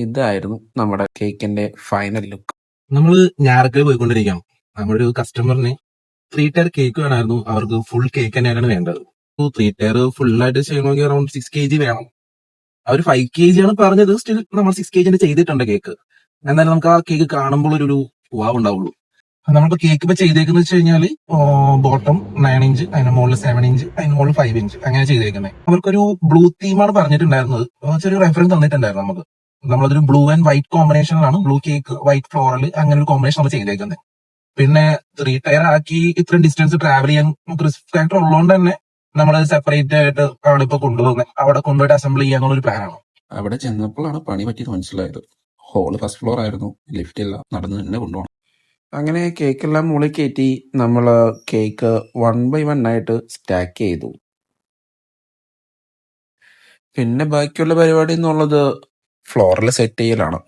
ഇതായിരുന്നു നമ്മുടെ കേക്കിന്റെ ഫൈനൽ ലുക്ക്. നമ്മൾ ഞായറക്കൽ പോയിക്കൊണ്ടിരിക്കാം. നമ്മുടെ ഒരു കസ്റ്റമറിന് 3 ടയർ കേക്ക് വേണമായിരുന്നു. അവർക്ക് ഫുൾ കേക്ക് തന്നെയാണ് വേണ്ടത്. 3 ടയർ ഫുൾ ആയിട്ട് ചെയ്യണമെങ്കിൽ അറൌണ്ട് 6 kg വേണം. അവർ 5 kg ആണ് പറഞ്ഞത്. സ്റ്റിൽ നമ്മൾ 6 kg ചെയ്തിട്ടുണ്ട് കേക്ക്. എന്നാലും നമുക്ക് ആ കേക്ക് കാണുമ്പോൾ ഒരു വാവ് ഉണ്ടാവുള്ളൂ. നമ്മളിപ്പോ കേക്ക് ഇപ്പൊ ചെയ്തേക്കുന്നത് വെച്ച് കഴിഞ്ഞാല് ബോട്ടം 9 ഇഞ്ച്, അതിന് മുകളിൽ 7 ഇഞ്ച്, അതിന് മുകളിൽ 5 ഇഞ്ച് അങ്ങനെ ചെയ്തേക്കുന്നത്. അവർക്കൊരു ബ്ലൂ തീമാണ് പറഞ്ഞിട്ടുണ്ടായിരുന്നത്. ചെറിയ റെഫറൻസ് തന്നിട്ടുണ്ടായിരുന്നു നമുക്ക്. നമ്മളതൊരു ബ്ലൂ ആൻഡ് വൈറ്റ് കോമ്പിനേഷനിലാണ്, ബ്ലൂ കേക്ക് വൈറ്റ് ഫ്ലോറൽ അങ്ങനെ ഒരു കോമ്പിനേഷൻ നമ്മൾ ചെയ്തേക്കുന്നത്. പിന്നെ 3 ടയർ ആക്കി ഇത്രയും ഡിസ്റ്റൻസ് ട്രാവൽ ചെയ്യാൻ നമുക്ക് റിസ്ക് ഫാക്ടർ ഉള്ളതുകൊണ്ട് തന്നെ നമ്മൾ സെപ്പറേറ്റ് ആയിട്ട് അവിടെ ഇപ്പൊ കൊണ്ടുപോകുന്നത്, അവിടെ കൊണ്ടുപോയിട്ട് അസംബിൾ ചെയ്യാന്നുള്ള ഒരു പ്ലാനാണ്. അവിടെ ചെന്നപ്പോഴാണ് പണി പറ്റിയത് മനസ്സിലായത്. ഹോള് ഫസ്റ്റ് ഫ്ലോർ ആയിരുന്നു, ലിഫ്റ്റ് ഇല്ല, നടന്ന് തന്നെ കൊണ്ടുപോകണം. അങ്ങനെ കേക്കെല്ലാം മുകളിൽ കയറ്റി നമ്മൾ കേക്ക് 1 by 1 ആയിട്ട് സ്റ്റാക്ക് ചെയ്തു. പിന്നെ ബാക്കിയുള്ള പരിപാടി എന്നുള്ളത് ഫ്ലോറിൽ സെറ്റ് ചെയ്യലാണ്.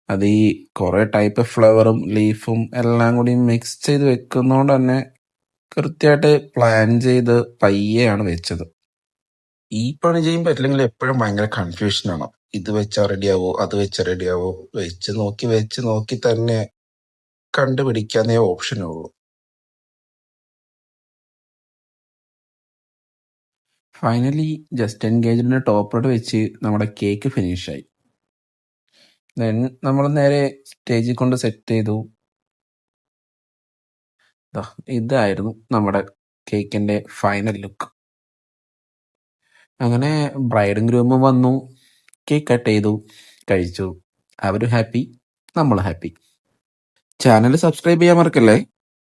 അത് ഈ കുറെ ടൈപ്പ് ഫ്ലവറും ലീഫും എല്ലാം കൂടി മിക്സ് ചെയ്ത് വെക്കുന്നതുകൊണ്ട് തന്നെ കൃത്യമായിട്ട് പ്ലാൻ ചെയ്ത് പയ്യെയാണ് വെച്ചത്. ഈ പണി ചെയ്യുമ്പോൾ പറ്റില്ലെങ്കിൽ എപ്പോഴും ഭയങ്കര കൺഫ്യൂഷനാണ്. ഇത് വെച്ചാൽ റെഡിയാവോ, അത് വെച്ചാൽ റെഡിയാവോ, വെച്ച് നോക്കി തന്നെ കണ്ടുപിടിക്കാന്നേ ഓപ്ഷനുള്ളൂ. ഫൈനലി ജസ്റ്റ് എൻഗേജ്മെന്റ് ടോപ്പറോട് വെച്ച് നമ്മുടെ കേക്ക് ഫിനിഷായി. ദെൻ നമ്മൾ നേരെ സ്റ്റേജിൽ കൊണ്ട് സെറ്റ് ചെയ്തു. ഇതായിരുന്നു നമ്മുടെ കേക്കിന്റെ ഫൈനൽ ലുക്ക്. അങ്ങനെ ബ്രൈഡും ഗ്രൂമും വന്നു, കേക്ക് കട്ട് ചെയ്തു, കഴിച്ചു. അവരും ഹാപ്പി, നമ്മൾ ഹാപ്പി. ചാനൽ സബ്സ്ക്രൈബ് ചെയ്യാൻ മറക്കല്ലേ.